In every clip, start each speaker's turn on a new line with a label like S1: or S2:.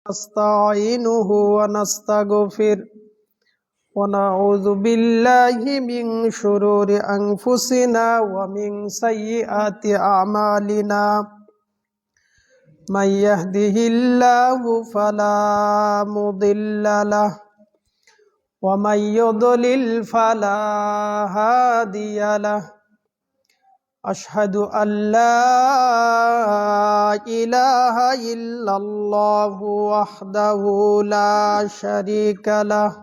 S1: نستعينه ونستغفر ونعوذ بالله من شرور أنفسنا ومن سيئات أعمالنا من يهده الله فلا مضل له ومن يضلل فلا هادي له أشهد أن لا إله إلا الله وحده لا شريك له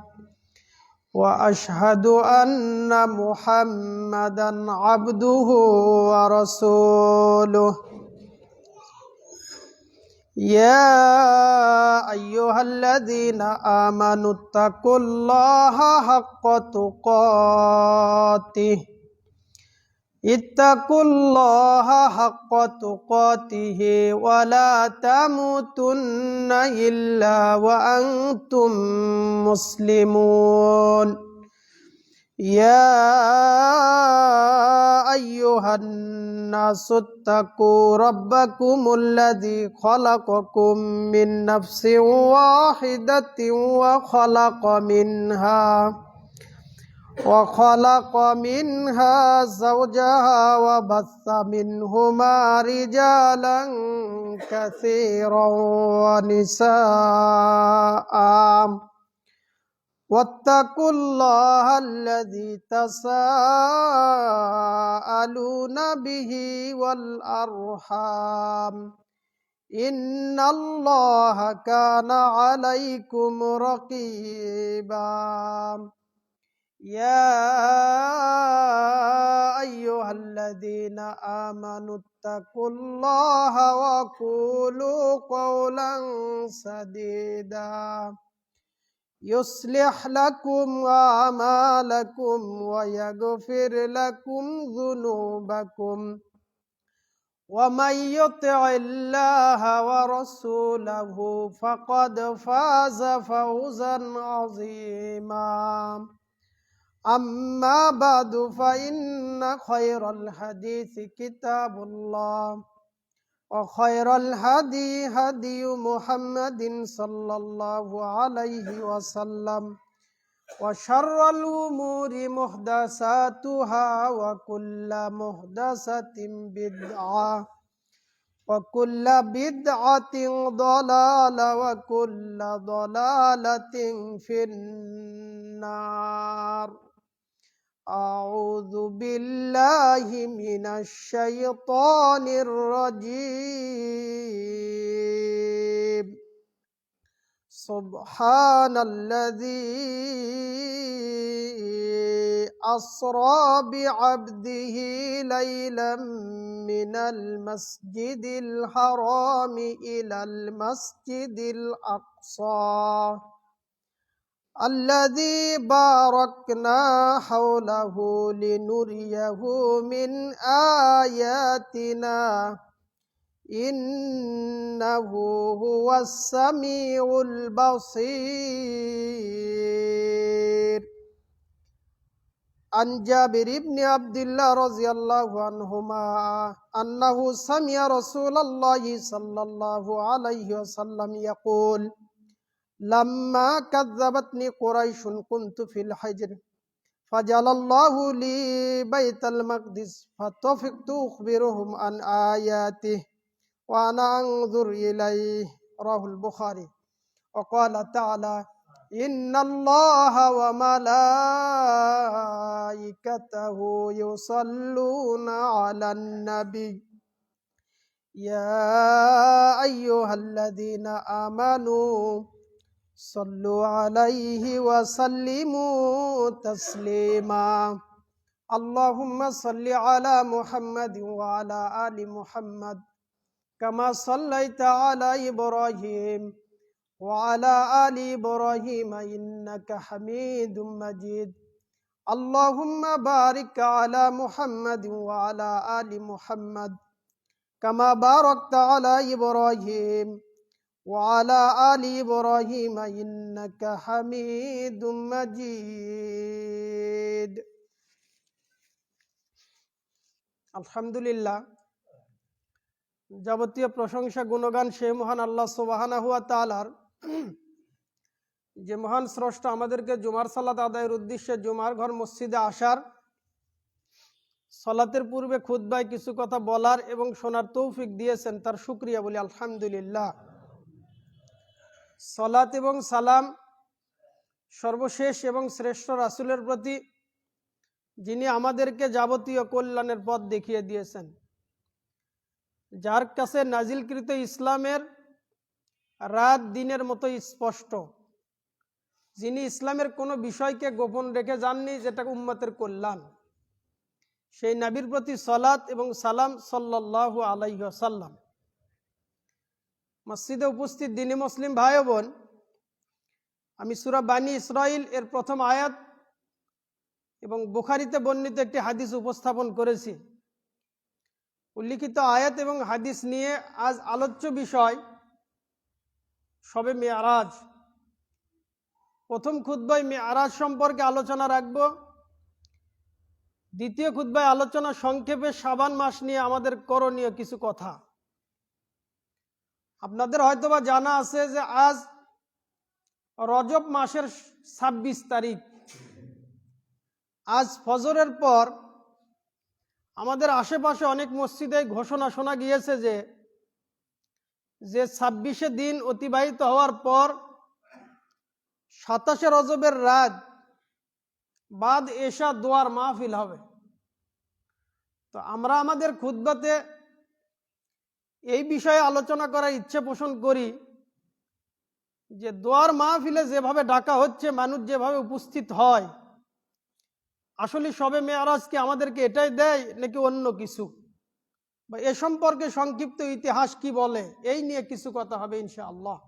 S1: وأشهد أن محمدا عبده ورسوله يا أيها الذين آمنوا اتقوا الله حق تقاته اتقوا الله حق تقاته ولا تموتن إلا وأنتم مسلمون يا أيها الناس اتقوا ربكم الذي خلقكم من نفس واحدة وخلق منها زوجها وبث منهما رجالا كثيرا ونساء واتقوا الله الذي تساءلون به والأرحام إن الله كان عليكم رقيبا يا أيها الذين آمنوا اتقوا الله وقولوا قولا سديدا يصلح لكم أعمالكم ويغفر لكم ذنوبكم ومن يطع الله ورسوله فقد فاز فوزا عظيما أما بعد فإن خير الحديث كتاب الله وخير الهدي هدي محمد صلى الله عليه وسلم وشر الأمور محدثاتها وكل محدثة بدعة وكل بدعة ضلالة وكل ضلالة في النار أعوذ بالله من الشيطان الرجيم سبحان الذي أسرى بعبده ليلا من المسجد الحرام إلى المسجد الأقصى الذي باركنا حوله لنريه من آياتنا إنه هو السميع البصير عن جابر بن عبد الله رضي الله عنهما أنه سمع رسول الله صلى الله عليه وسلم يقول لما كذبتني قريش كنت في الحجر فجعل الله لي بيت المقدس فطفقت أخبرهم عن آياته وأنا أنظر إليه رواه البخاري وقال تعالى إن الله وملائكته يصلون على النبي يا أيها الذين آمنوا صلوا عليه وسلموا تسليما اللهم صل على محمد وعلى آل محمد كما صليت على إبراهيم وعلى آل إبراهيم إنك حميد مجيد اللهم بارك على محمد وعلى آل محمد كما باركت على إبراهيم وعلى آل إبراهيم إنك حميد مجيد আলহামদুলিল্লাহ, যাবতীয় প্রশংসা গুণগান সে মহান আল্লাহ সুবহানাহু ওয়া তাআলার। যে মহান স্রষ্টা আমাদেরকে জুমার সালাত আদায়ের উদ্দেশ্যে জুমার ঘর মসজিদে আসার, সালাতের পূর্বে খুতবায় কিছু কথা বলার এবং শোনার তৌফিক দিয়েছেন, তার শুকরিয়া বলি আলহামদুলিল্লাহ। সালাত এবং সালাম সর্বশেষ এবং শ্রেষ্ঠ রাসূলের প্রতি, যিনি আমাদেরকে যাবতীয় কল্যাণের পথ দেখিয়ে দিয়েছেন, যার কাছে নাজিলকৃত ইসলামের রাত দিনের মতো স্পষ্ট, যিনি ইসলামের কোনো বিষয়কে গোপন রেখে যাননি যেটা উম্মতের কল্যাণ, সেই নবীর প্রতি সালাত এবং সালাম সাল্লাল্লাহু আলাইহি ওয়াসাল্লাম। মসজিদে উপস্থিত দ্বীনি মুসলিম ভাই ও বোন, আমি সূরা বানী ইসরাইল এর প্রথম আয়াত এবং বুখারীতে বর্ণিত একটি হাদিস উপস্থাপন করেছি। উল্লিখিত আয়াত এবং হাদিস নিয়ে আজ আলোচ্য বিষয় শবে মেরাজ। প্রথম খুতবায় মেরাজ সম্পর্কে আলোচনা রাখব। দ্বিতীয় খুতবায় আলোচনা সংক্ষেপে শাবান মাস নিয়ে আমাদের করণীয় কিছু কথা। আপনাদের হয়তোবা জানা আছে যে আজ রজব মাসের ২৬ তারিখ। আজ ফজরের পর আমাদের আশেপাশে অনেক মসজিদে ঘোষণা শোনা গিয়েছে যে ২৬শে দিন অতিবাহিত হওয়ার পর ২৭শে রজবের রাত বাদ এশা দোয়ার মাহফিল হবে। তো আমরা আমাদের খুতবাতে এই বিষয়ে আলোচনা করার ইচ্ছে পোষণ করি যে দোয়ার মাহফিলে যেভাবে ডাকা হচ্ছে, মানুষ যেভাবে উপস্থিত হয়, আসলে শবে মেরাজ কি আমাদেরকে এটাই দেয় নাকি অন্য কিছু, বা এ সম্পর্কে সংক্ষিপ্ত ইতিহাস কি বলে, এই নিয়ে কিছু কথা হবে ইনশাআল্লাহ।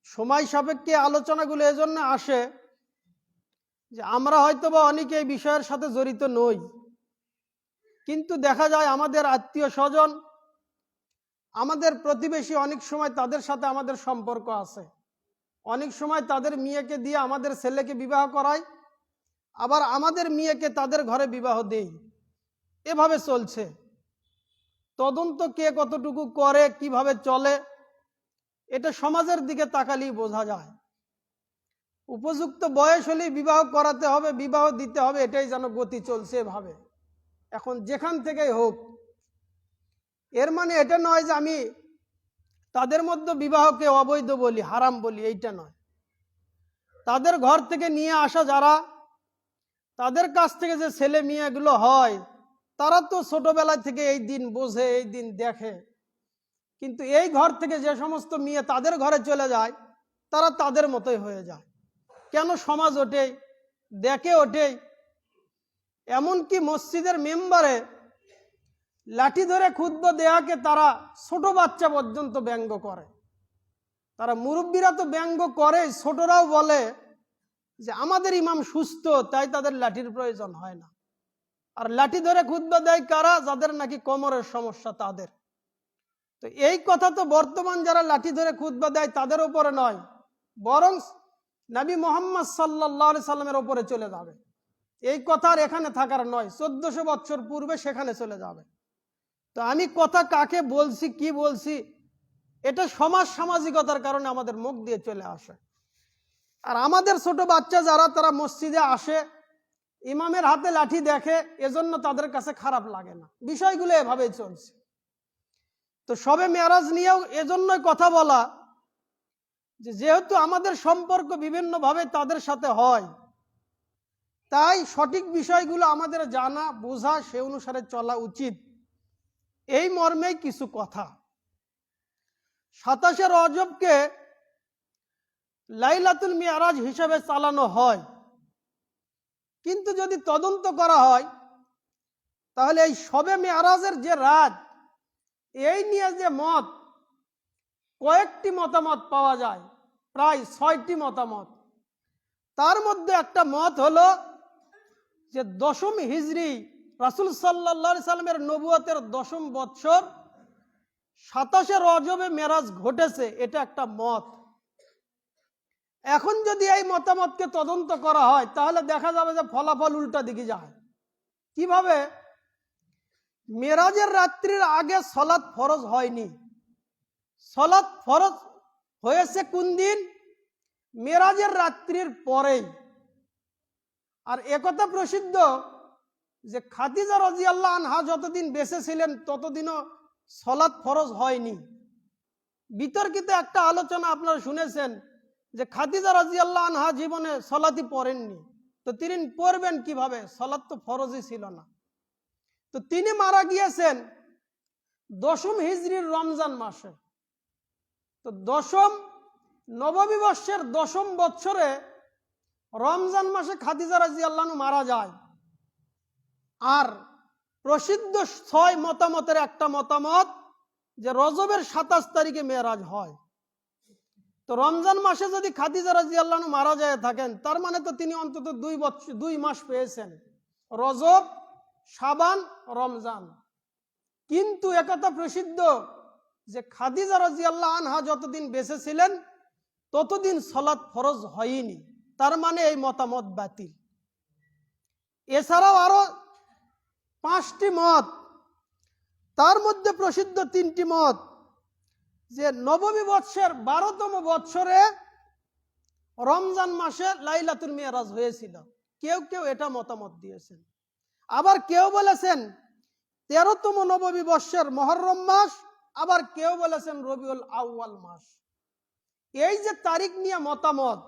S1: সময় সাপেক্ষে আলোচনাগুলো এজন্য আসে যে আমরা হয়তোবা অনেকে এই বিষয়ের সাথে জড়িত নই, কিন্তু দেখা যায় আমাদের আত্মীয় স্বজন, আমাদের প্রতিবেশী, অনেক সময় তাদের সাথে আমাদের সম্পর্ক আছে। অনেক সময় তাদের মেয়েকে দিয়ে আমাদের ছেলেকে বিবাহ করায়, আবার আমাদের মেয়েকে তাদের ঘরে বিবাহ দেই। এভাবে চলছে। তদন্ত কে কতটুকু করে, কিভাবে চলে, এটা সমাজের দিকে তাকালেই বোঝা যায়। উপযুক্ত বয়স হলেই বিবাহ করাতে হবে, বিবাহ দিতে হবে, এটাই যেন গতি চলছে এভাবে। এখন যেখান থেকেই হোক, এর মানে এটা নয় যে আমি তাদের মধ্যে বিবাহকে অবৈধ বলি, হারাম বলি, এইটা নয়। তাদের ঘর থেকে নিয়ে আসা যারা, তাদের কাছ থেকে যে ছেলে মেয়েগুলো হয়, তারা তো ছোটবেলা থেকে এই দিন বোঝে, এই দিন দেখে। কিন্তু এই ঘর থেকে যে সমস্ত মেয়ে তাদের ঘরে চলে যায়, তারা তাদের মতোই হয়ে যায়। কেন? সমাজ ওঠেই, দেখে ওঠেই। এমনকি মসজিদের মেম্বারে লাঠি ধরে খুতবা দেয়াকে তারা ছোট বাচ্চা পর্যন্ত ব্যঙ্গ করে। তারা মুরব্বীরা তো ব্যঙ্গ করে, ছোটরাও বলে যে আমাদের ইমাম সুস্থ, তাই তাদের লাঠির প্রয়োজন হয় না। আর লাঠি ধরে খুতবা দেয় কারা? যাদের নাকি কোমরের সমস্যা তাদের। তো এই কথা তো বর্তমান যারা লাঠি ধরে খুতবা দেয় তাদের উপরে নয়, বরং নবী মুহাম্মদ সাল্লাল্লাহু আলাইহি সাল্লামের উপরে চলে যাবে। এই কথা আর এখানে থাকার নয়, 1400 বছর পূর্বে সেখানে চলে যাবে। তো আমি কথা কাকে বলছি, কি বলছি, এটা সমাজ সামাজিকতার কারণে আমাদের মুখ দিয়ে চলে আসে। আর আমাদের ছোট বাচ্চা যারা, তারা মসজিদে আসে, ইমামের হাতে লাঠি দেখে, এজন্য তাদের কাছে খারাপ লাগে না। বিষয়গুলো এভাবেই চলছে। তো শবে মেরাজ নিয়েও এজন্যই কথা বলা যে যেহেতু আমাদের সম্পর্ক বিভিন্নভাবে তাদের সাথে হয়, তাই সঠিক বিষয়গুলো আমাদের জানা, বোঝা, সে অনুসারে চলা উচিত। এই মর্মেই কিছু কথা। ২৭শে রজবকে লাইলাতুল মিরাজ হিসেবে চালানো হয়, কিন্তু যদি তদন্ত করা হয় তাহলে এই শবে মেরাজের যে রাত, এই নিয়ে যে মত, কয়েকটি মতামত পাওয়া যায়, প্রায় ৬টি মতামত। তার মধ্যে একটা মত হলো যে ১০ম হিজরি, রাসূল সাল্লাল্লাহু আলাইহি সাল্লামের নবুয়তের ১০ম বৎসর ২৭শে রজবে মেরাজ ঘটেছে, এটা একটা মত। এখন যদি এই মতামতকে তদন্ত করা হয় তাহলে দেখা যাবে যে ফলাফল উল্টা দিকে যায়। কিভাবে? মেরাজের রাত্রির আগে সালাত ফরজ হয়নি। সালাত ফরজ হয়েছে কোন দিন? মেরাজের রাত্রির পরেই। আর একথা প্রসিদ্ধ যে খাদিজা রাদিয়াল্লাহু আনহা যতদিন বেঁচে ছিলেন ততদিনও সলাৎ ফরজ হয়নি। বিতর্কিত একটা আলোচনা আপনারা শুনেছেন যে খাদিজা রাদিয়াল্লাহু আনহা জীবনে সলাতই পড়েননি, তো তিনি পড়বেন কিভাবে? সলাৎ তো ফরজই ছিল না। তো তিনি মারা গিয়েছেন 10ম হিজরির রমজান মাসে। তো 10ম নববী বর্ষের 10ম বৎসরে রমজান মাসে খাদিজা রাদিয়াল্লাহু আনহা মারা যায়। আর প্রসিদ্ধ 6 মতামতের একটা মতামত যে রজবের 27 তারিখে মেরাজ হয়। তো রমজান মাসে যদি খাদিজা রাদিয়াল্লাহু আনহা মারা যায় থাকেন, তার মানে তো তিনি অন্তত 2 মাস পেয়েছেন, রজব, শাবান, রমজান। কিন্তু একথা প্রসিদ্ধ যে খাদিজা রাদিয়াল্লাহু আনহা যতদিন বেঁচে ছিলেন ততদিন সলাৎ ফরজ হয়নি, তার মানে এই মতামত বাতিল। এছাড়াও আরো 5টি মত, তার মধ্যে প্রসিদ্ধ 3টি মত যে নববী বৎসরের 12তম বৎসরে রমজান মাসে লাইলাতুল মিরাজ হয়েছিল। কেউ কেউ এটা মতামত দিয়েছেন। আবার কেউ বলেছেন 13তম নববী বর্ষের মুহররম মাস, আবার কেউ বলেছেন রবিউল আউয়াল মাস। এই যে তারিখ নিয়ে মতামত,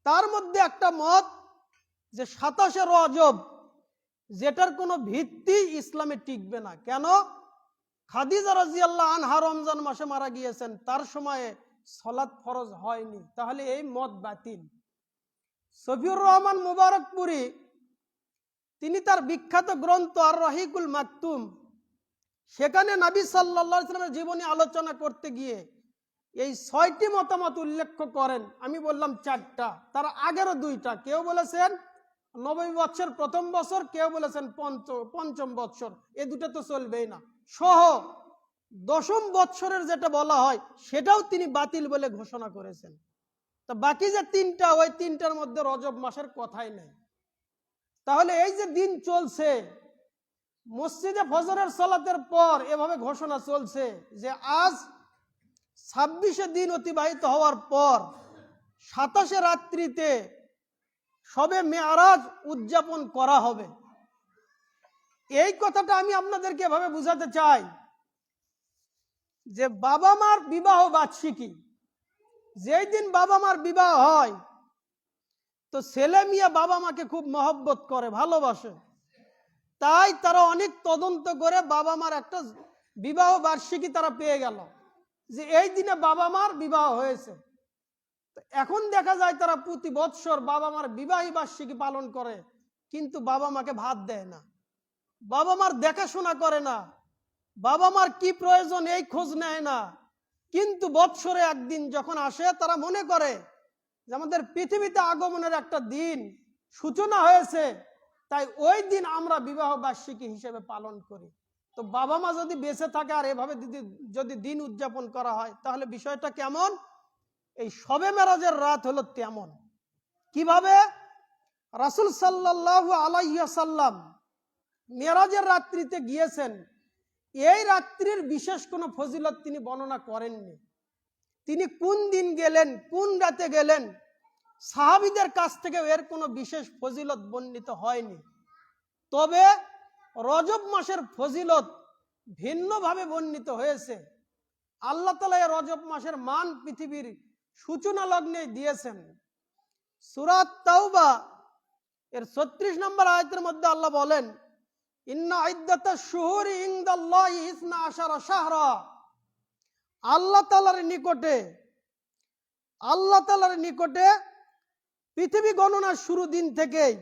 S1: তার মধ্যে একটা মত যে 27শে রজব, যেটার কোনো ভিত্তি ইসলামে টিকবে না। কেন? খাদিজা রাদিয়াল্লাহু আনহা রমজান মাসে মারা গিয়েছেন, তার সময়ে সলাৎ ফরজ হয়নি, তাহলে এই মত বাতিল। শফিউর রহমান মুবারকপুরি তিনি তার বিখ্যাত গ্রন্থ আর রহিকুল মাকতুম, সেখানে নবী সাল্লাল্লাহু আলাইহি ওয়াসাল্লামের জীবনী আলোচনা করতে গিয়ে এই 6টি মতামত উল্লেখ করেন। আমি বললাম 4টা, তার আগেরও 2টা। কেউ বলেছেন নববী বৎসর 1ম বছর, কেউ বলেছেন 5ম বৎসর। এই দুটো তো চলবেই না। সহ 10ম বৎসরের যেটা বলা হয় সেটাও তিনি বাতিল বলে ঘোষণা করেছেন। তা বাকি যে 3টা, ওই 3টার মধ্যে রজব মাসের কথাই নেই। তাহলে এই যে দিন চলছে, মসজিদে ফজরের সালাতের পর এভাবে ঘোষণা চলছে যে আজ 26শে দিন অতিবাহিত হওয়ার পর 27শে রাত্রিতে শবে মেরাজ উদযাপন করা হবে। এই কথাটা আমি আপনাদেরকে এভাবে বুঝাতে চাই যে বাবা মার বিবাহ বার্ষিকী, যেই দিন বাবা মার বিবাহ হয় তো ছেলে মেয়ে বাবা মাকে খুব মহব্বত করে, ভালোবাসে, তাই তারা অনেক তদন্ত করে বাবা মার একটা বিবাহ বার্ষিকী তারা পেয়ে গেল যে এই দিনে বাবা মার বিবাহ হয়েছে। এখন দেখা যায় তারা প্রতি বৎসর বাবা মার বিবাহী বার্ষিকী পালন করে, কিন্তু বাবা মাকে ভাত দেয় না, বাবা মার দেখাশোনা করে না, বাবা মার কি প্রয়োজন এই খোঁজ নেয় না। কিন্তু বৎসরে একদিন যখন আসে তারা মনে করে যে আমাদের পৃথিবীতে আগমনের একটা দিন সূচনা হয়েছে, তাই ওই দিন আমরা বিবাহ বার্ষিকী হিসেবে পালন করি। তো বাবা মা যদি বেঁচে থাকে আর এভাবে যদি দিন উদযাপন করা হয়, তাহলে বিষয়টা কেমন? এই শবে মেরাজের রাত হলো তেমন। কিভাবে? রাসূল সাল্লাল্লাহু আলাইহি ওয়াসাল্লাম মেরাজের রাত্রিতে গিয়েছেন, এই রাত্রির বিশেষ কোনো ফজিলত তিনি বর্ণনা করেননি। তিনি কোন দিন গেলেন, কোন রাতে গেলেন, সাহাবীদের কাছ থেকে এর কোনো বিশেষ ফজিলত বর্ণিত হয়নি। তবে রজব মাসের ফজিলত ভিন্নভাবে বর্ণিত হয়েছে। আল্লাহ তাআলা এই রজব মাসের মান পৃথিবীর সূচনা লগ্নে দিয়েছেন। সূরা তাওবা এর 36 নম্বর আয়াতের মধ্যে আল্লাহ বলেন, ইন্না ইদ্দাতাশ শুহুরি ইনদাল্লাহি 12 শাহরা। আল্লাহ তাআলার নিকটে পৃথিবী গণনার শুরু দিন থেকেই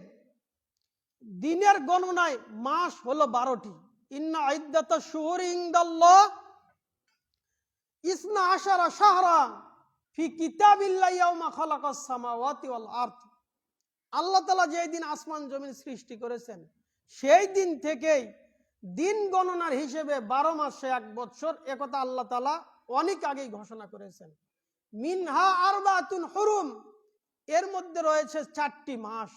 S1: দিনের গণনায় মাস হলো 12টি। ইন্না ইদ্দাতাশ শুহুরি ইনদাল্লাহি 12 শাহরা ফি কিতাবিল্লাহি ইয়াওমা খালাকাস সামাওয়াতি ওয়াল আরদ। আল্লাহ তাআলা যেই দিন আসমান জমিন সৃষ্টি করেছেন সেই দিন থেকেই দিন গণনার হিসেবে 12 মাসে 1 বৎসর, একথা আল্লাহ তাআলা অনেক আগেই ঘোষণা করেছেন। মিনহা আরবাতুন হুরুম, এর মধ্যে রয়েছে 4টি মাস,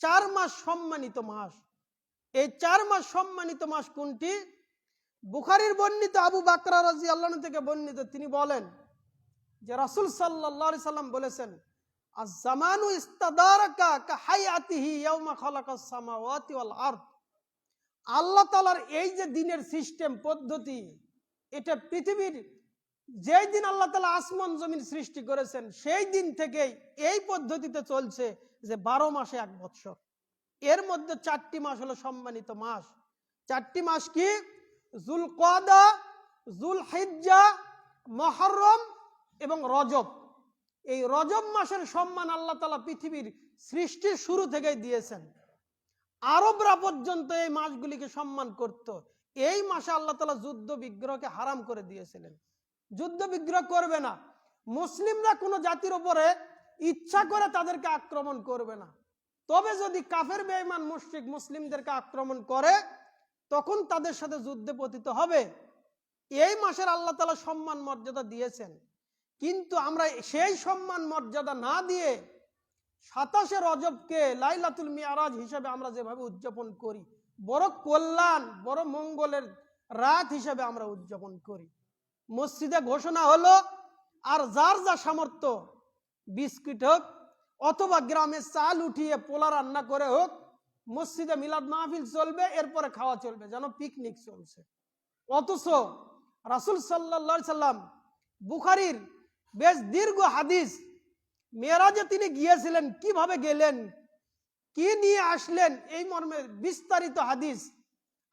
S1: 4 মাস সম্মানিত মাস। এই 4 মাস সম্মানিত মাস কোনটি? বুখারীর বর্ণিত আবু বকর রাদিয়াল্লাহু আনহু থেকে বর্ণিত, তিনি বলেন যে রাসূল সাল্লাল্লাহু আলাইহি সাল্লাম বলেছেন, আজ-জামানু ইস্তাদারাকা কাহায়াতিহি ইয়াউমা খালাকাস সামাওয়াতি ওয়াল আরদ। আল্লাহ তাআলার এই যে দিনের সিস্টেম পদ্ধতি, এটা পৃথিবীর যেই দিন আল্লাহ তাআলা আসমান জমিন সৃষ্টি করেছেন সেই দিন থেকেই এই পদ্ধতিতে চলছে যে 12 মাসে 1 বৎসর। এর মধ্যে 4টি মাস হলো সম্মানিত মাস। 4টি মাস কি? যুলকওয়াদা, যুলহিজ্জা, মুহররম এবং রজব। এই রজব মাসের সম্মান আল্লাহ তাআলা পৃথিবীর সৃষ্টির শুরু থেকেই দিয়েছেন। আরবরা পর্যন্ত এই মাসগুলিকে সম্মান করত। এই মাসে আল্লাহ তাআলা যুদ্ধ বিগ্রহকে হারাম করে দিয়েছিলেন। যুদ্ধ বিগ্রহ করবে না, মুসলিমরা কোনো জাতির উপরে ইচ্ছা করে তাদেরকে আক্রমণ করবে না। তবে যদি কাফের বেঈমান মুশরিক মুসলিমদেরকে আক্রমণ করে তখন তাদের সাথে যুদ্ধে পতিত হবে। এই মাসের আল্লাহ তাআলা সম্মান মর্যাদা দিয়েছেন, কিন্তু আমরা সেই সম্মান মর্যাদা না দিয়ে 27শে রজবকে লাইলাতুল মিরাজ হিসেবে আমরা যেভাবে উদযাপন করি, বড় কল্যাণ বড় মঙ্গলের রাত হিসেবে আমরা উদযাপন করি। মসজিদে ঘোষণা হলো, আর যার যা সামর্থ্য বিস্কিট হোক অথবা গ্রামে চাল উঠিয়ে পোলা রান্না করে হোক, মসজিদে মিলাদ মাহফিল চলবে, এরপরে খাওয়া চলবে, যেন পিকনিক চলছে। অথচ রাসূল সাল্লাল্লাহু আলাইহি সাল্লাম বুখারীর বেশ দীর্ঘ হাদিস, মেরাজে তিনি গিয়েছিলেন, কিভাবে গেলেন, কি নিয়ে আসলেন, এই মর্মে বিস্তারিত হাদিস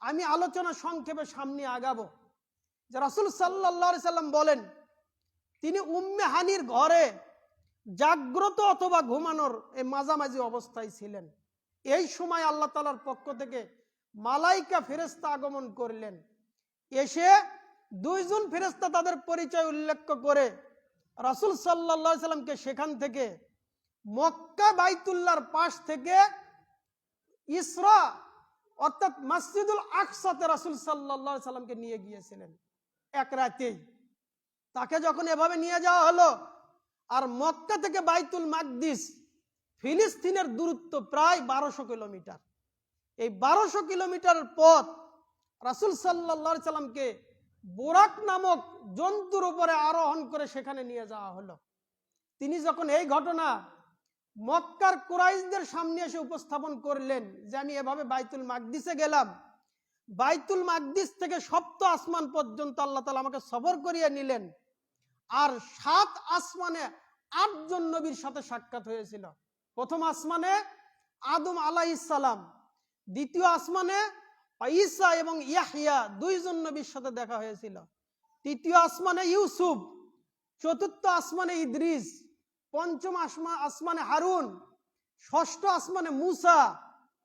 S1: আমি আলোচনা সংক্ষেপে সামনে আগাবো। যে রাসূল সাল্লাল্লাহু আলাইহি সাল্লাম বলেন, তিনি উম্মে হানির ঘরে জাগ্রত অথবা ঘুমানোর এই মাঝামাঝি অবস্থায় ছিলেন। এই সময় আল্লাহ তাআলার পক্ষ থেকে মালাইকা ফেরেশতা আগমন করলেন। এসে 2 জন ফেরেশতা তাদের পরিচয় উল্লেখ করে রাসূল সাল্লাল্লাহু আলাইহি সাল্লামকে সেখান থেকে মক্কা বাইতুল্লাহর পাশ থেকে ইসরা অর্থাৎ মসজিদুল আকসাতে রাসূল সাল্লাল্লাহু আলাইহি সাল্লামকে নিয়ে গিয়েছিলেন এক রাতেই। তাকে যখন এভাবে নিয়ে যাওয়া হলো, আর মক্কা থেকে বাইতুল মাকদিস ফিলিস্তিনের দূরত্ব প্রায় 1200 কিলোমিটার। এই 1200 কিলোমিটার পথ রাসূল সাল্লাল্লাহু আলাইহি সাল্লামকে বুরাক নামক জন্তুর উপরে আরোহণ করে সেখানে নিয়ে যাওয়া হলো। তিনি যখন এই ঘটনা মক্কার কুরাইশদের সামনে এসে উপস্থাপন করলেন যে আমি এভাবে বাইতুল মাকদিসে গেলাম, বাইতুল মাকদিস থেকে 7ম আসমান পর্যন্ত আল্লাহ তাআলা আমাকে সফর করিয়ে নিলেন, আর 7 আসমানে 8 জন নবীর সাথে সাক্ষাৎ হয়েছিল। প্রথম আসমানে আদম আলাইহিস সালাম, দ্বিতীয় আসমানে ঈসা এবং ইয়াহইয়া 2 জন নবীর সাথে দেখা হয়েছিল, তৃতীয় আসমানে ইউসুফ, চতুর্থ আসমানে ইদ্রিস, পঞ্চম আসমানে হারুন, ষষ্ঠ আসমানে মুসা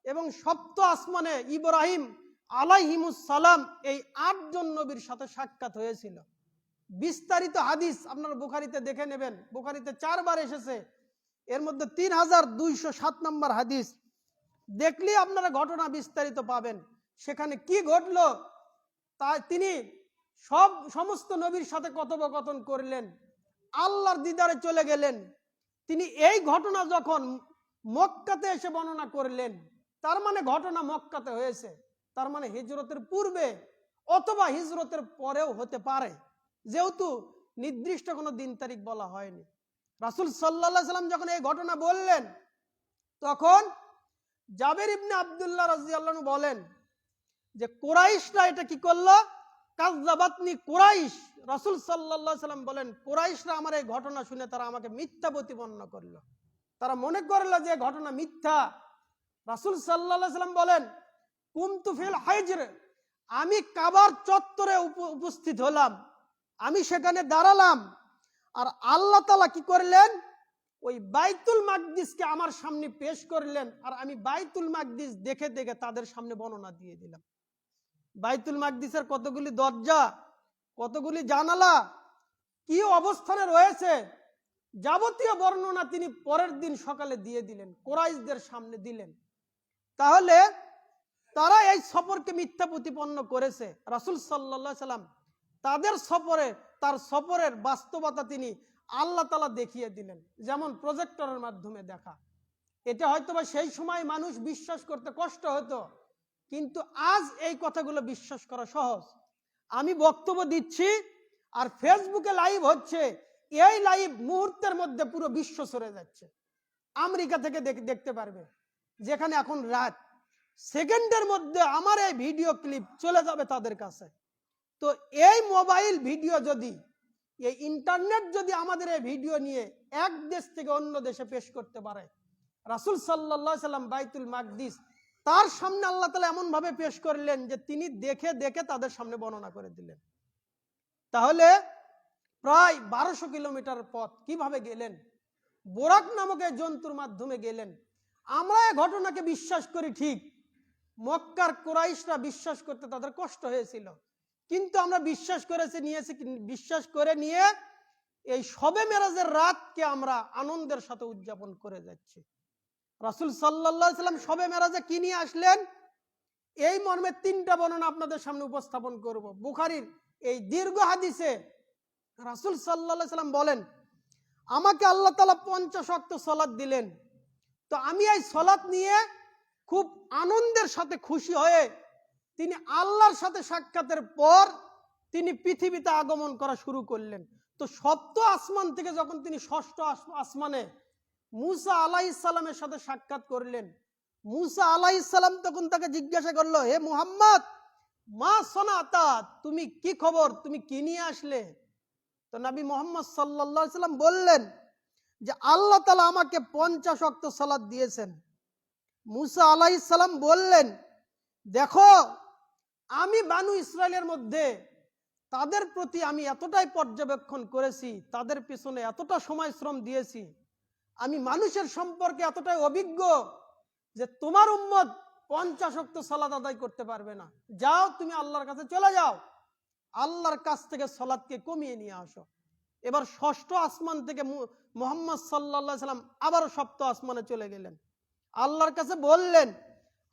S1: এবং সপ্তম আসমানে ইব্রাহিম আলাইহিমুস সালাম। এই 8 জন নবীর সাথে সাক্ষাৎ হয়েছিল। বিস্তারিত হাদিস আপনারা বুখারীতে দেখে নেবেন, বুখারীতে 4 বার এসেছে, এর মধ্যে 3207 নম্বর হাদিস দেখলে আপনারা ঘটনা বিস্তারিত পাবেন। সেখানে কি ঘটলো তা তিনি সমস্ত নবীর সাথে কথোপকথন করলেন, আল্লাহর দিদারে চলে গেলেন। তিনি এই ঘটনা যখন মক্কাতে এসে বর্ণনা করলেন, তার মানে ঘটনা মক্কাতে হয়েছে, তার মানে হিজরতের পূর্বে অথবা হিজরতের পরেও হতে পারে, যেহেতু নির্দিষ্ট কোনো দিন তারিখ বলা হয়নি। রাসূল সাল্লাল্লাহু আলাইহি সাল্লাম যখন এই ঘটনা বললেন, তখন জাবের ইবনে আব্দুল্লাহ রাদিয়াল্লাহু আনহু বলেন যে কুরাইশরা এটা কি করলো, কাযযাবাতনি কুরাইশ। রাসূল সাল্লাল্লাহু আলাইহি সাল্লাম বলেন, কুরাইশরা আমার এই ঘটনা শুনে তারা আমাকে মিথ্যা প্রতিপন্ন করলো, তারা মনে করলো যে ঘটনা মিথ্যা। রাসূল সাল্লাল্লাহু আলাইহি সাল্লাম বলেন, কুনতু ফিল হাজর, আমি কাবার চত্বরে উপস্থিত হলাম, আমি সেখানে দাঁড়ালাম, আর আল্লাহ তাআলা কি করলেন, ওই বাইতুল মাকদিসকে আমার সামনে পেশ করলেন, আর আমি বাইতুল মাকদিস দেখে দেখে তাদের সামনে বর্ণনা দিয়ে দিলাম। বাইতুল মাকদিসের কতগুলি দরজা, কতগুলি জানালা, কি অবস্থানে রয়েছে, যাবতীয় বর্ণনা তিনি পরের দিন সকালে দিয়ে দিলেন, কুরাইশদের সামনে দিলেন। তাহলে তারা এই সফরকে মিথ্যা প্রতিপন্ন করেছে। রাসূল সাল্লাল্লাহু আলাইহি সাল্লাম তাদের সফরে, তার সফরের বাস্তবতা তিনি আল্লাহ তাআলা দেখিয়ে দিলেন, যেমন প্রজেক্টরের মাধ্যমে দেখা। এটা হয়তোবা সেই সময় মানুষ বিশ্বাস করতে কষ্ট হতো, কিন্তু আজ এই কথাগুলো বিশ্বাস করা সহজ। আমি বক্তব্য দিচ্ছি আর ফেসবুকে লাইভ হচ্ছে, এই লাইভ মুহূর্তের মধ্যে পুরো বিশ্ব সরে যাচ্ছে। আমেরিকা থেকে দেখতে পারবে, যেখানে এখন রাত, সেকেন্ডের মধ্যে আমার এই ভিডিও ক্লিপ চলে যাবে তাদের কাছে। তো এই মোবাইল ভিডিও যদি, এই ইন্টারনেট যদি আমাদের এই ভিডিও নিয়ে এক দেশ থেকে অন্য দেশে পেশ করতে পারে, রাসূল সাল্লাল্লাহু আলাইহি সাল্লাম বাইতুল মাকদিস তার সামনে আল্লাহ তাআলা এমন ভাবে পেশ করলেন যে তিনি দেখে দেখে তাদের সামনে বর্ণনা করে দিলেন। তাহলে প্রায় 1200 কিলোমিটার পথ কিভাবে গেলেন? বোরাক নামক এই জন্তুর মাধ্যমে গেলেন। আমরা এই ঘটনাকে বিশ্বাস করি ঠিক, মক্কার কুরাইশরা বিশ্বাস করতে তাদের কষ্ট হয়েছিল, কিন্তু আমরা বিশ্বাস করে নিয়ে এই শবে মেরাজের রাতকে আমরা আনন্দের সাথে উদযাপন করে যাচ্ছি। রাসূল সাল্লাল্লাহু আলাইহি সাল্লাম শবে মেরাজে কি নিয়ে আসলেন, এই মর্মে 3টা বর্ণনা আপনাদের সামনে উপস্থাপন করব। বুখারীর এই দীর্ঘ হাদিসে রাসূল সাল্লাল্লাহু আলাইহি সাল্লাম বলেন, আমাকে আল্লাহ তাআলা 50 ওয়াক্ত সালাত দিলেন, তো আমি এই সালাত নিয়ে খুব আনন্দের সাথে খুশি হয়ে তিনি আল্লাহর সাথে সাক্ষাতের পর তিনি পৃথিবীতে আগমন করা শুরু করলেন। তো সপ্ত আসমান থেকে যখন তিনি ষষ্ঠ আসমানে মুসা আলাইহিস সালামের সাথে সাক্ষাৎ করলেন, মুসা আলাইহিস সালাম তখন তাকে জিজ্ঞাসা করলো, হে মুহাম্মদ, মা সনাতা, তুমি কি খবর, তুমি কি নিয়ে আসলে? তো নবী মুহাম্মদ সাল্লাল্লাহু আলাইহি সাল্লাম বললেন যে আল্লাহ তাআলা আমাকে 50 ওয়াক্ত সালাত দিয়েছেন। মুসা আলাইহিস সালাম বললেন, দেখো, আমি বানু ইসরায়েলের মধ্যে তাদের প্রতি আমি এতটাই পর্যবেক্ষণ করেছি, তাদের পিছনে এতটা সময় শ্রম দিয়েছি, আমি মানুষের সম্পর্কে এতটাই অভিজ্ঞ যে তোমার উম্মত 50 ওয়াক্ত সালাত আদায় করতে পারবে না। যাও, তুমি আল্লাহর কাছে চলে যাও, আল্লাহর কাছ থেকে সালাতকে কমিয়ে নিয়ে আসো। এবার ষষ্ঠ আসমান থেকে মুহাম্মদ সাল্লাল্লাহু আলাইহি সাল্লাম আবারও সপ্ত আসমানে চলে গেলেন, আল্লাহর কাছে বললেন,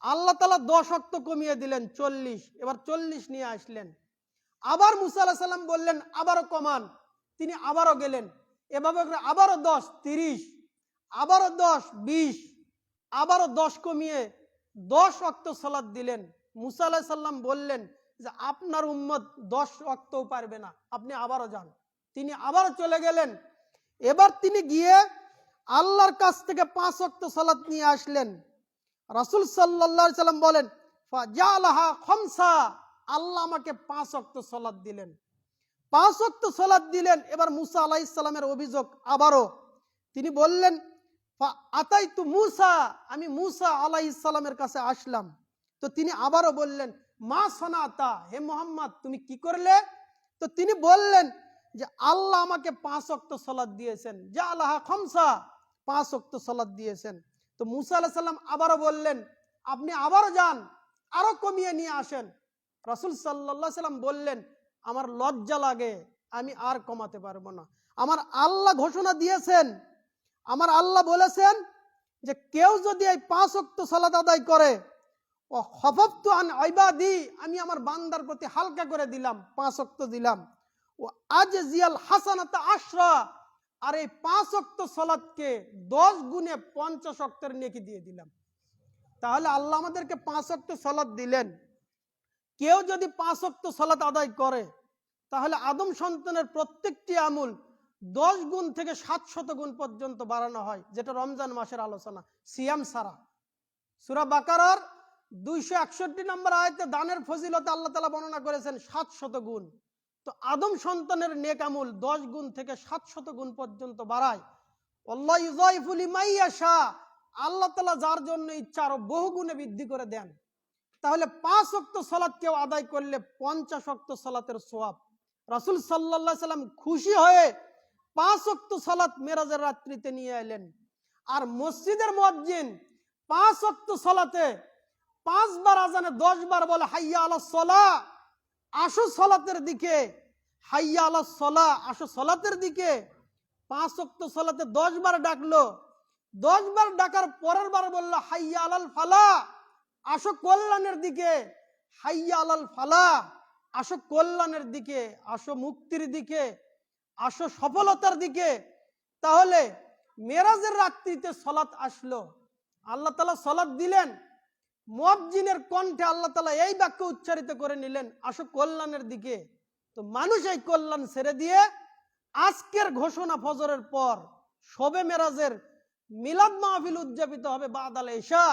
S1: আল্লাহ তাআলা 10 ওয়াক্ত কমিয়ে দিলেন, 40। এবার 40 নিয়ে আসলেন। আবার মুসা আলাইহিস সালাম বললেন, আবারও কমান। তিনি আবারও গেলেন, এভাবে করে আবারও 10, 30, আবারও 10, 20, আবারও 10 কমিয়ে 10 ওয়াক্ত সালাত দিলেন। মুসা আলাইহিস সালাম বললেন যে আপনার উম্মত 10 ওয়াক্তও পারবে না, আপনি আবারও যান। তিনি আবারও চলে গেলেন। এবার তিনি গিয়ে আল্লাহর কাছ থেকে 5 ওয়াক্ত সালাত নিয়ে আসলেন। রাসূল সাল্লাল্লাহু আলাইহি সাল্লাম বলেন, ফাজালাহা খামসা, আল্লাহ আমাকে 5 ওয়াক্ত সালাত দিলেন। 5 ওয়াক্ত সালাত দিলেন। এবার মুসা আলাইহিস সালামের অভিযোগ আবারও, তিনি বললেন, আতাইতু মুসা, আমি মুসা আলাইহিস সালামের কাছে আসলাম। তো তিনি আবারও বললেন, মা সনাতা, হে মুহাম্মদ, তুমি কি করলে? তো তিনি বললেন যে আল্লাহ আমাকে 5 ওয়াক্ত সালাত দিয়েছেন, জালাহা খামসা, 5 ওয়াক্ত সালাত দিয়েছেন। তো মুসা আলাইহিস সালাম আবারও বললেন, আপনি আবারও যান, আরো কমিয়ে নিয়ে আসেন। রাসূল সাল্লাল্লাহু আলাইহি সাল্লাম বললেন, আমার লজ্জা লাগে, আমি আর কমাতে পারবো না। আমার আল্লাহ ঘোষণা দিয়েছেন, আমার আল্লাহ বলেছেন যে কেউ যদি এই 5 ওয়াক্ত সালাত আদায় করে, ও খাফাফতু আন ইবাদি, আমি আমার বান্দার প্রতি হালকা করে দিলাম, 5 ওয়াক্ত দিলাম। ও আজজিয়াল হাসানাতা 10, আর এই 5 ওয়াক্ত সালাতকে 10 গুণে 50 ওয়াক্তের নেকি দিয়ে দিলাম। তাহলে আল্লাহ আমাদেরকে 5 ওয়াক্ত সালাত দিলেন। কেউ যদি 5 ওয়াক্ত সালাত আদায় করে, তাহলে আদম সন্তানের প্রত্যেকটি আমল 10 গুণ থেকে 700 গুণ পর্যন্ত বাড়ানো হয়, যেটা রমজান মাসের আলোচনা, সিয়াম সারা। সূরা বাকারার 261 নম্বর আয়াতে দানের ফজিলতে আল্লাহ তাআলা বর্ণনা করেছেন 700 গুণ। তো আদম সন্তানের নেক আমল 10 গুণ থেকে 700 গুণ পর্যন্ত বাড়ায়। আল্লাহু ইউযাইফু লিমান ইয়াশা, আল্লাহ তাআলা যার জন্য ইচ্ছা আরো বহু গুণে বৃদ্ধি করে দেন। তাহলে 5 ওয়াক্ত সালাত কেউ আদায় করলে 50 ওয়াক্ত সালাতের সওয়াব। রাসূল সাল্লাল্লাহু আলাইহি সাল্লাম খুশি হয়ে 5 ওয়াক্ত সালাত মেরাজের রাত্রিতে নিয়ে এলেন। আর মসজিদের মুয়াজ্জিন 5 ওয়াক্ত সালাতে 5 বার আজানে 10 বার বলে, হাইয়া আলাস সালাহ, আসো সালাতের দিকে, হাইয়া আলাস সালাহ, আসো সালাতের দিকে। 5 ওয়াক্ত সালাতে 10 বার ডাকলো, 10 বার ডাকার পরের বার বলল, হাইয়া আলাল ফালাহ, আসো কল্যাণের দিকে, হাইয়া আলাল ফালাহ, আসো কল্যাণের দিকে, আসো মুক্তির দিকে, আসো সফলতার দিকে। তাহলে মেরাজের রাত্রিতে সালাত আসলো, আল্লাহ তাআলা সালাত দিলেন, মুয়াজ্জিনের কণ্ঠে আল্লাহ তাআলা এই বাক্য উচ্চারিত করে নিলেন, আসো কল্যাণের দিকে। তো মানুষ এই কল্যাণ ছেড়ে দিয়ে আজকের ঘোষণা ফজরের পর শবে মেরাজের মিলাদ মাহফিল উদযাপিত হবে বাদাল এশা।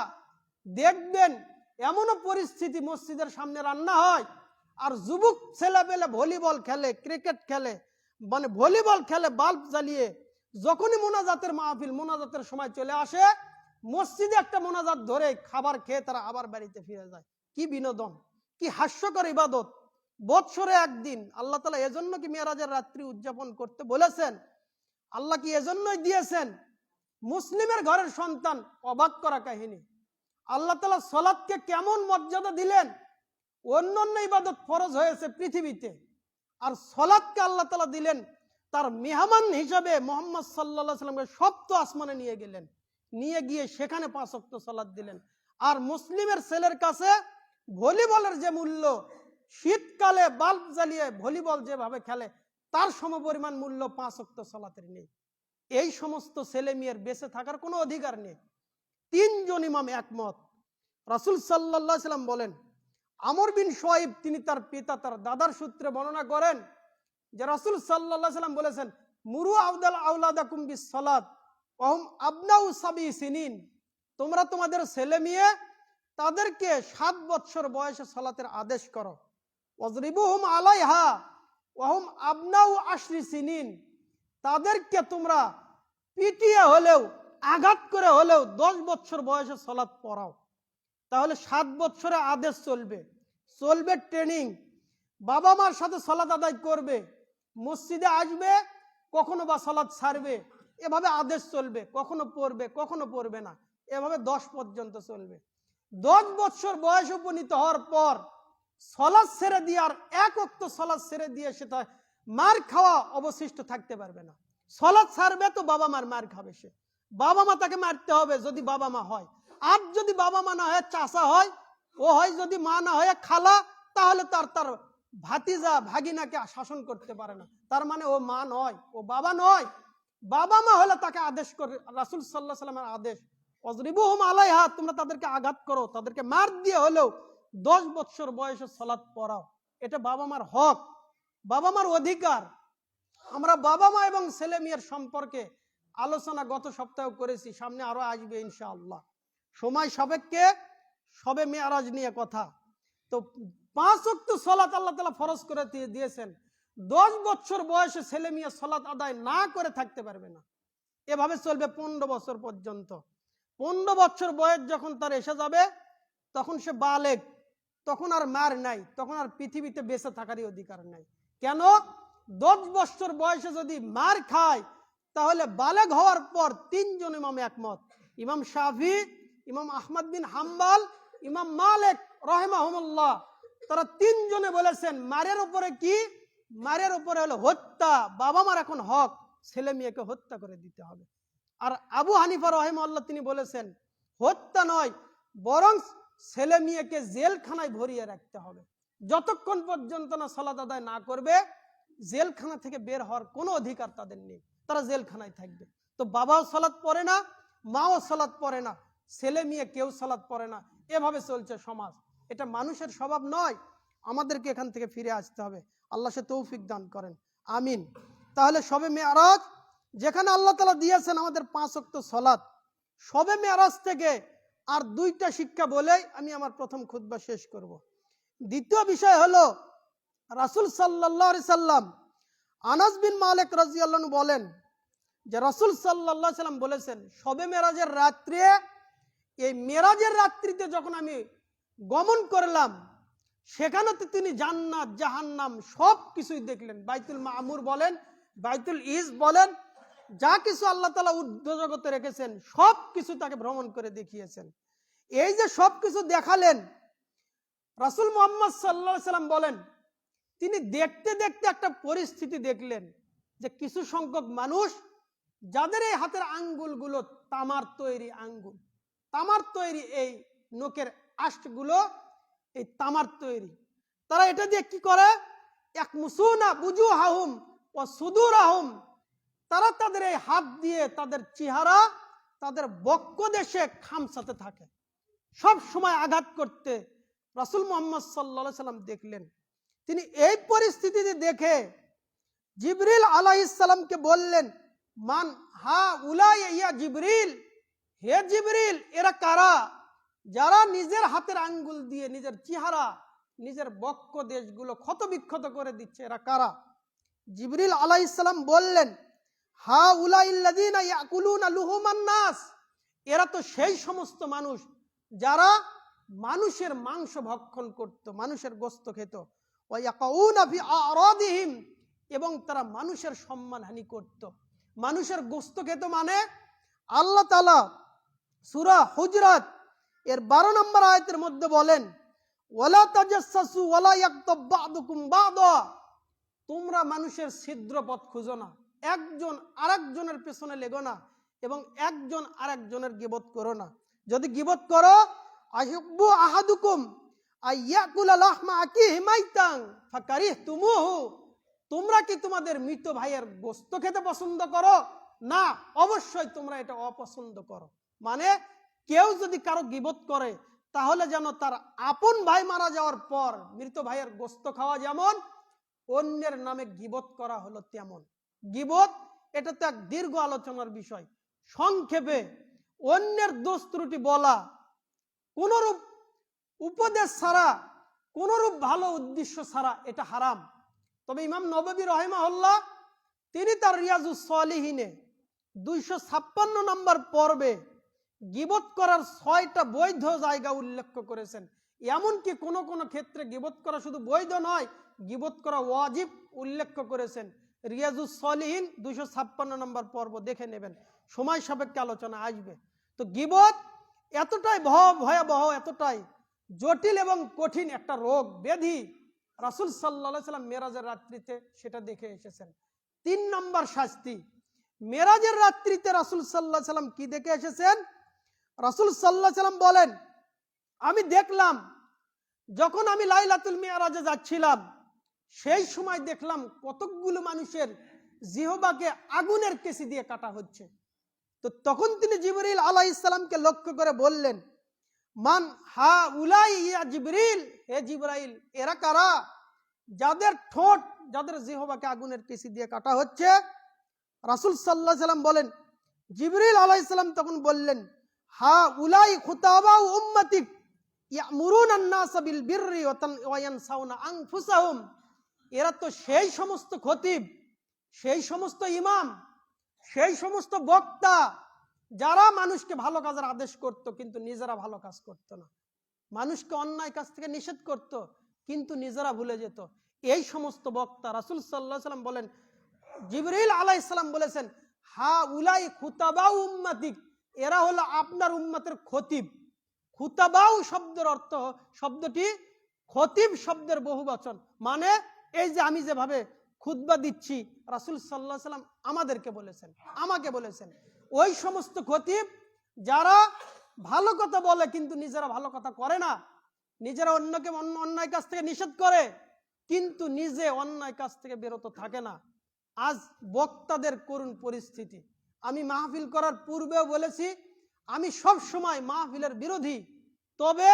S1: দেখবেন এমনও পরিস্থিতি, মসজিদের সামনে রান্না হয় আর যুবক ছেলেপেলে ভলিবল খেলে, ক্রিকেট খেলে, মানে ভলিবল খেলে বাল্ব জ্বালিয়ে। যখনই মোনাজাতের মাহফিল, মোনাজাতের সময় চলে আসে, মসজিদে একটা মোনাজাত ধরে খাবার খেয়ে তারা আবার বাড়িতে ফিরে যায়। কি বিনোদন, কি হাস্যকর ইবাদত! বৎসরে একদিন আল্লাহ তাআলা এজন্য কি মেরাজের রাত্রি উদযাপন করতে বলেছেন? আল্লাহ কি এজন্যই দিয়েছেন? মুসলিমের ঘরের সন্তান, অবাক করা কাহিনী। আল্লাহ তাআলা সালাতকে কেমন মর্যাদা দিলেন! অন্যান্য ইবাদত ফরজ হয়েছে পৃথিবীতে, আর সালাতকে আল্লাহ তাআলা দিলেন তার মেহমান হিসাবে। মুহাম্মদ সাল্লাল্লাহু আলাইহি সাল্লামকে সপ্ত আসমানে নিয়ে গেলেন, নিয়ে গিয়ে সেখানে 5 ওয়াক্ত সালাত দিলেন। আর মুসলিমের ছেলের কাছে ভলিবলের যে মূল্য, শীতকালে বাল্ব জ্বালিয়ে ভলিবল যেভাবে খেলে তার সমপরিমাণ মূল্য 5 ওয়াক্ত সালাতের নেই। এই সমস্ত ছেলে মেয়ের বেঁচে থাকার কোনো অধিকার নেই। 3 জন ইমাম একমত। রাসূল সাল্লাল্লাহু আলাইহি সাল্লাম বলেন, আমর বিন শুআইব তিনি তার পিতা, তার দাদার সূত্রে বর্ণনা করেন যে রাসূল সাল্লাল্লাহু আলাইহি সাল্লাম বলেছেন, মুরু আউলাদাকুম বিস সালাত ওয়া হুম আবনাউ সাবি সিনিন। তোমরা তোমাদের ছেলে মেয়ে তাদেরকে 7 বছর বয়সে সালাতের আদেশ করো। ওয়াজরিবুহুম আলাইহা ওয়া হুম আবনাউ আশরি সিনিন। তাদেরকে তোমরা পিটিয়ে হলেও, আঘাত করে হলেও 10 বছর বয়সে সালাত পড়াও। তাহলে 7 বছরে আদেশ চলবে, চলবে ট্রেনিং। বাবা মার সাথে সালাত আদায় করবে, মসজিদে আসবে, কখনো বা সালাত ছাড়বে, এভাবে আদেশ চলবে। কখনো পড়বে, কখনো পড়বে না, এভাবে 10 পর্যন্ত চলবে। 10 বছর বয়স উপনীত হওয়ার পর সালাত ছেড়ে দিয়ে, আর 1 ওয়াক্ত সালাত ছেড়ে দিয়ে সেটা মার খাওয়া অবশিষ্ট থাকতে পারবে না। সালাত ছাড়বে তো বাবা মার মার খাবে সে। বাবা মা তাকে মারতে হবে যদি বাবা মা হয়। আর যদি বাবা মা না হয় চাচা হয়, ও হয় যদি মা না হয় খালা, তাহলে তার ভাতিজা ভাগিনাকে শাসন করতে পারে না। তার মানে ও মা নয়, ও বাবা নয়। বাবা মা হলে তাকে আদেশ করে রাসূল সাল্লাল্লাহু আলাইহি সাল্লামের আদেশ, ওয়াজরিবুহুম আলাইহা, তোমরা তাদেরকে আঘাত করো, তাদেরকে মার দিয়ে হলেও 10 বছর বয়সে সালাত পড়াও। এটা বাবা মার হক, বাবা মার অধিকার। আমরা বাবা মা এবং ছেলে মেয়ের সম্পর্কে আলোচনা গত সপ্তাহে করেছি, সামনে আরো আসবে ইনশাআল্লাহ। সময় সাপেক্ষে সবে মেরাজ নিয়ে কথা। তো 5 ওয়াক্ত সালাত আল্লাহ তাআলা ফরজ করে দিয়েছেন। 10 বছর বয়সে ছেলে মেয়ে সালাত আদায় না করে থাকতে পারবে না। এভাবে চলবে 15 বছর পর্যন্ত। 15 বছর বয়স যখন তার এসে যাবে, তখন সে বালেগ, তখন আর মার নাই, তখন আর পৃথিবীতে বেঁচে থাকারই অধিকার নাই। কেন? 10 বছর বয়সে যদি মার খায়, তাহলে বালেগ হওয়ার পর 3 জন ইমাম একমত, ইমাম শাফি, ইমাম আহমদ বিন হাম্বল, ইমাম মালিক রাহিমাহুমুল্লাহ, তারা 3 জনে বলেছেন মারের উপরে কি? মারের উপরে হলো হত্যা। বাবা মার এখন হক ছেলে মেয়েকে হত্যা করে দিতে হবে। আর আবু হানিফা রাহিমাহুল্লাহ তিনি বলেছেন হত্যা নয়, বরং ছেলে মেয়েকে জেলখানায় ভরিয়ে রাখতে হবে। যতক্ষণ পর্যন্ত না সালাত আদায় না করবে, জেলখানা থেকে বের হওয়ার কোনো অধিকার তাদের নেই, তারা জেলখানায় থাকবে। তো বাবাও সালাত পড়ে না, মাও সালাত পড়ে না, ছেলে মেয়ে কেউ সালাত পড়ে না, এভাবে চলছে সমাজ। এটা মানুষের স্বভাব নয়। আমাদেরকে এখান থেকে ফিরে আসতে হবে। আল্লাহ সে তৌফিক দান করেন, আমিন। তাহলে শবে মেরাজ যেখানে আল্লাহ তাআলা দিয়েছেন আমাদের 5 ওয়াক্ত সালাত, শবে মেরাজ থেকে আর 2টা শিক্ষা বলেই আমি আমার প্রথম খুতবা শেষ করব। দ্বিতীয় বিষয় হলো রাসূল সাল্লাল্লাহু আলাইহি সাল্লাম, আনাস বিন মালিক রাদিয়াল্লাহু আনহু বলেন যে রাসূল সাল্লাল্লাহু আলাইহি সাল্লাম বলেছেন, শবে মেরাজের রাত্রে, এই মেরাজের রাত্রিতে যখন আমি গমন করলাম, সেখানে তো তিনি জান্নাত জাহান্নাম সব কিছুই দেখলেন। বাইতুল মামুর বলেন, বাইতুল ইজ বলেন, যা কিছু আল্লাহ তাআলা ঊর্ধ্ব জগতে রেখেছেন সব কিছু তাকে ভ্রমণ করে দেখিয়েছেন। এই যে সব কিছু দেখালেন, রাসূল মুহাম্মদ সাল্লাল্লাহু আলাইহি সাল্লাম বলেন তিনি দেখতে দেখতে একটা পরিস্থিতি দেখলেন যে কিছু সংখ্যক মানুষ যাদের এই হাতের আঙ্গুলগুলো তামার তৈরি আঙ্গুল, তামার তৈরি, এই নখের আঁশগুলো এই তামার তৈরি, তারা এটা দিয়ে কি করে? ইয়াকমুসুনা বুজুহাহুম ওয়া সুদুরাহুম, তারা তাদের এই হাত দিয়ে তাদের চেহারা, তাদের বক্ষ দেশে খামসাতে থাকে, সব সময় আঘাত করতে রাসূল মুহাম্মদ সাল্লাল্লাহু আলাইহি সাল্লাম দেখলেন। তিনি এই পরিস্থিতিতে দেখে জিবরিল আলাইহিস সালামকে বললেন, মান হা উলাই ইয়া জিবরিল, হে জিবরিল, এরা কারা যারা নিজের হাতের আঙ্গুল দিয়ে নিজের চেহারা, নিজের বক্ষ দেশগুলো ক্ষত বিক্ষত করে দিচ্ছে, এরা কারা? জিবরিল আলাইহিস সালাম বললেন, হা উলাইল্লাযিনা ইয়াকুলুনা লুহুমান নাস, এরা তো সেই সমস্ত মানুষ যারা মানুষের মাংস ভক্ষণ করত, মানুষের গোশত খেত। ওয়া ইয়াকাউনা ফি আরাদিহিম, এবং তারা মানুষের সম্মানহানি করত, মানুষের গোশত খেত। মানে আল্লাহ তাআলা সূরা হুজরাত এর 12 নম্বর আয়াতের মধ্যে বলেন, ওয়ালা তাজাসসু ওয়ালা ইয়াকতাব বা'দুকুম বা'দা, তোমরা মানুষের ছিদ্রপথ খুঁজো না, একজন আরেকজনের পেছনে লেগো না, এবং একজন আরেকজনের গীবত করো না। যদি গীবত করো, আইয়ুব্বু আহাদুকুম আইয়াকুলা লাহমা আকিহি মাইতান ফাকারিহতুমুহু, তোমরা কি তোমাদের মৃত ভাইয়ের গোশত খেতে পছন্দ করো? না, অবশ্যই তোমরা এটা অপছন্দ করো। মানে কেউ যদি কারো গীবত করে, তাহলে যেন তার আপন ভাই মারা যাওয়ার পর মৃত ভাইয়ের গোশত খাওয়া যেমন অন্যের নামে গীবত করা হলো তেমন। গীবত এটা তো এক দীর্ঘ আলোচনার বিষয়। সংক্ষেপে, অন্যের দোষ ত্রুটি বলা কোনরূপ উপদেশ ছাড়া, কোনরূপ ভালো উদ্দেশ্য ছাড়া, এটা হারাম। তবে ইমাম নববী রাহিমাহুল্লাহ তিনি তার রিয়াজুস সালিহিনে 256 নম্বর পর্বে গীবত করার 6টা বৈধ জায়গা উল্লেখ করেছেন। এমনকি কোন কোন ক্ষেত্রে গীবত করা শুধু বৈধ নয়, গীবত করা ওয়াজিব উল্লেখ করেছেন। রিয়াজুস সালিহিন 256 নম্বর পর্ব দেখে নেবেন, সময় সাপেক্ষে আলোচনা আসবে। তো গীবত এতটাই ভয়াবহ, এতটাই জটিল এবং কঠিন একটা রোগ ব্যাধি, রাসূল সাল্লাল্লাহু আলাইহি সাল্লাম মেরাজের রাত্রিতে সেটা দেখে এসেছেন। 3 নম্বর শাস্তি, মেরাজের রাত্রিতে রাসূল সাল্লাল্লাহু আলাইহি সাল্লাম কি দেখে এসেছেন? রাসূল সাল্লাল্লাহু আলাইহি সাল্লাম বলেন, আমি দেখলাম যখন আমি লাইলাতুল মিরাজে যাচ্ছিলাম, সেই সময় দেখলাম কতকগুলো মানুষের জিহবাকে আগুনের কেসি দিয়ে কাটা হচ্ছে। তো তখন তিনি জিবরিল আলাইহিস সালামকে লক্ষ্য করে বললেন, মান হা উলাই ইয়া জিবরিল, হে জিবরাইল, এরা কারা যাদের ঠোঁট, যাদের জিহবাকে আগুনের কেসি দিয়ে কাটা হচ্ছে? রাসূল সাল্লাল্লাহু আলাইহি সাল্লাম বলেন, জিবরিল আলাইহিস সালাম তখন বললেন, হা উলাই খুতাবা উম্মতিক ইয়ামুরুনান নাস বিল বিররি ওয়া ইয়ানসাউনা আনফুসাহুম, এরা তো সেই সমস্ত খতিব, সেই সমস্ত ইমাম, সেই সমস্ত বক্তা যারা মানুষকে ভালো কাজের আদেশ করত কিন্তু নিজেরা ভালো কাজ করত না, মানুষকে অন্যায় কাজ থেকে নিষেধ করত কিন্তু নিজেরা ভুলে যেত। এই সমস্ত বক্তা রাসূল সাল্লাল্লাহু আলাইহি সাল্লাম বলেন, জিবরিল আলাইহিস সালাম বলেছেন, হা উলাই খুতাবা উম্মতিক, এরা হলো আপনার উম্মতের খতিব। খুতাবাউ শব্দের অর্থ, শব্দটি খতিব শব্দের বহুবচন। মানে এই যে আমি যেভাবে খুতবা দিচ্ছি, রাসূল সাল্লাল্লাহু আলাইহি সাল্লাম আমাদেরকে বলেছেন, আমাকে বলেছেন, ওই সমস্ত খতিব যারা ভালো কথা বলে কিন্তু নিজেরা ভালো কথা করে না, নিজেরা অন্যকে অন্যায় কাজ থেকে নিষেধ করে কিন্তু নিজে অন্যায় কাজ থেকে বিরত থাকে না। আজ বক্তাদের করুণ পরিস্থিতি। আমি মাহফিল করার পূর্বেও বলেছি, আমি সব সময় মাহফিলের বিরোধী। তবে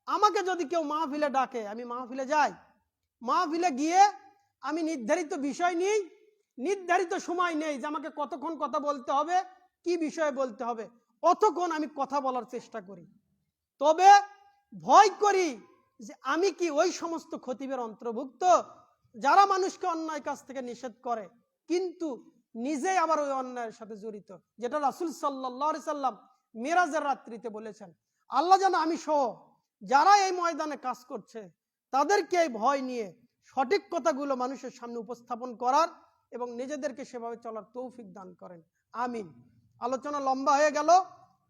S1: আমাকে যদি কেউ মাহফিলে ডাকে, আমি মাহফিলে যাই। মাহফিলে গিয়ে আমি নির্ধারিত বিষয় নিই, নির্ধারিত সময় নেই যে আমাকে কতক্ষণ কথা বলতে হবে, কি বিষয়ে বলতে হবে, অতক্ষণ আমি কথা বলার চেষ্টা করি। তবে ভয় করি যে আমি কি ওই সমস্ত খতিবের অন্তর্ভুক্ত যারা মানুষকে অন্যায় কাজ থেকে নিষেধ করে কিন্তু নিজে আবার ওই অন্যায়ের সাথে জড়িত, যেটা রাসূল সাল্লাল্লাহু আলাইহি সাল্লাম মিরাজের রাত্রিতে বলেছেন। আল্লাহ যেন আমি সহ যারা এই ময়দানে কাজ করছে তাদেরকে এই ভয় নিয়ে সঠিক কথাগুলো মানুষের সামনে উপস্থাপন করার এবং নিজেদেরকে সেভাবে চলার তৌফিক দান করেন, আমিন। আলোচনা লম্বা হয়ে গেল,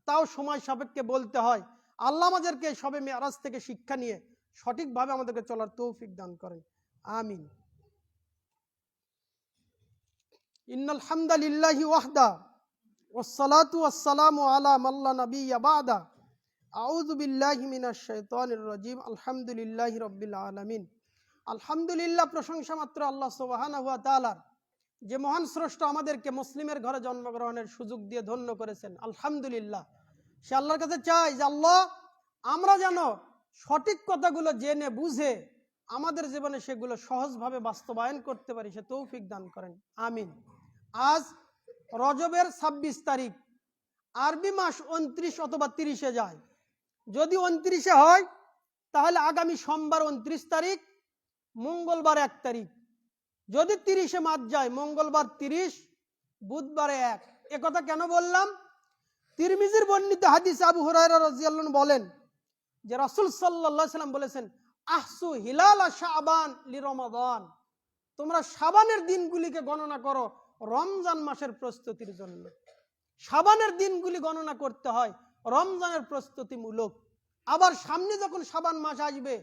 S1: তাও সময় সাপেক্ষে বলতে হয়। আল্লাহ আমাদেরকে সবে মেরাজ থেকে শিক্ষা নিয়ে সঠিকভাবে আমাদেরকে চলার তৌফিক দান করেন, আমিন। ইন্নাল হামদালিল্লাহি ওয়াহদা ওয়াসসালাতু ওয়াসসালামু আলা মান লা নাবিয়্যা বা'দা আউযু বিল্লাহি মিনাশ শাইতানির রাজীম আলহামদুলিল্লাহি রাব্বিল আলামিন। আলহামদুলিল্লাহ, প্রশংসা মাত্র আল্লাহ সুবহানাহু ওয়া তাআলার, যে মহান স্রষ্টা আমাদেরকে মুসলিমের ঘরে জন্মগ্রহণের সুযোগ দিয়ে ধন্য করেছেন। আলহামদুলিল্লাহ, সে আল্লাহর কাছে চাই যে আল্লাহ আমরা যেন সঠিক কথাগুলো জেনে বুঝে আমাদের জীবনে সেগুলো সহজভাবে বাস্তবায়ন করতে পারি, সে তৌফিক দান করেন, আমিন। আজ রজবের 26 তারিখ, আরবি মাস 29 অথবা 30-এ যায়। যদি 29-এ হয় তাহলে আগামী সোমবার 29 তারিখ, মঙ্গলবার 1 তারিখ। যদি 30-এ মাস যায়, মঙ্গলবার 30, বুধবার 1। একথা কেন বললাম? তিরমিজির বর্ণিত হাদিস আবু হুরায়রা রাদিয়াল্লাহু আনহু বলেন যে রাসূল সাল্লাল্লাহু আলাইহি সাল্লাম বলেছেন, আহসু হিলাল শাবান লিরমাদান, তোমরা শাবানের দিনগুলিকে গণনা করো রমজান মাসের প্রস্তুতির জন্য। শাবানের দিনগুলি গণনা করতে হয় রমজানের প্রস্তুতিমূলক। আবার সামনে যখন শাবান মাস আসবে,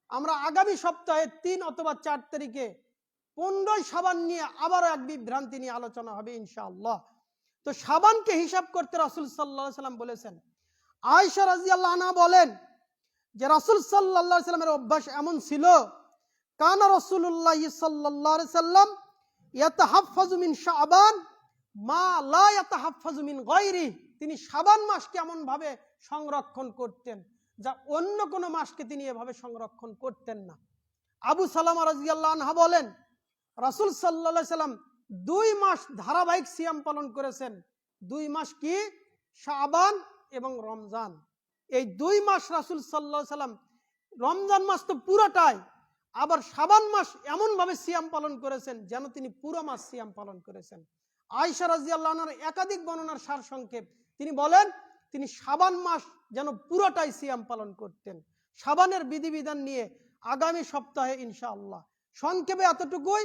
S1: আমরা আগামী সপ্তাহে 3 অথবা 4 তারিখে 15 শাবান নিয়ে আবারও এক বিভ্রান্তি নিয়ে আলোচনা হবে ইনশাআল্লাহ। তো শাবানকে হিসাব করতে রাসূল সাল্লাল্লাহু আলাইহি সাল্লাম বলেছেন। আয়েশা রাদিয়াল্লাহু আনহা বলেন যে রাসূল সাল্লাল্লাহু আলাইহি সাল্লামের অভ্যাস এমন ছিল, কানা রাসূলুল্লাহ সাল্লাল্লাহু আলাইহি সাল্লাম ইয়াতাহাফফাজু মিন শাবান মা লা ইয়াতাহাফফাজু মিন গায়রি, তিনি শাবান মাসকে এমন ভাবে সংরক্ষণ করতেন যা অন্য কোনো মাসকে তিনি এভাবে সংরক্ষণ করতেন না। আবু সালামা রাদিয়াল্লাহু আনহা বলেন রাসূল সাল্লাল্লাহু আলাইহি সাল্লাম 2 মাস ধারাবাহিক সিয়াম পালন করেছেন। 2 মাস কি? শাবান এবং রমজান। এই 2 মাস রাসূল সাল্লাল্লাহু আলাইহি সাল্লাম, রমজান মাস তো পুরোটাই, আবার শাবান মাস এমন ভাবে সিয়াম পালন করেছেন যেন তিনি পুরো মাস সিয়াম পালন করেছেন। আয়েশা রাদিয়াল্লাহু আনহার একাধিক বর্ণনার সার সংক্ষেপ, তিনি বলেন তিনি শাবান মাস যেন পুরোটাই সিয়াম পালন করতেন। শাবানের বিধিবিধান নিয়ে আগামী সপ্তাহে ইনশাআল্লাহ। সংক্ষেপে এতটুকুই,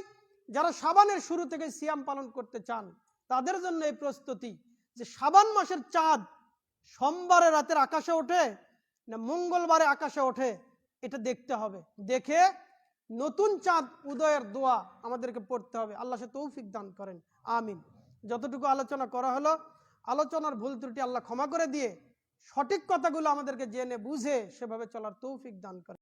S1: যারা শাবানের শুরু থেকে সিয়াম পালন করতে চান তাদের জন্য এই প্রস্তুতি যে শাবান মাসের চাঁদ সোমবারে রাতের আকাশে ওঠে না মঙ্গলবারে আকাশে ওঠে, এটা দেখতে হবে। দেখে নতুন চাঁদ উদয়ের দোয়া আমাদেরকে পড়তে হবে। আল্লাহ সে তৌফিক দান করেন, আমিন। যতটুকু আলোচনা করা হলো, আলোচনার ভুল ত্রুটি আল্লাহ ক্ষমা করে দিয়ে সঠিক কথাগুলো আমাদেরকে জেনে বুঝে সেভাবে চলার তৌফিক দান করেন।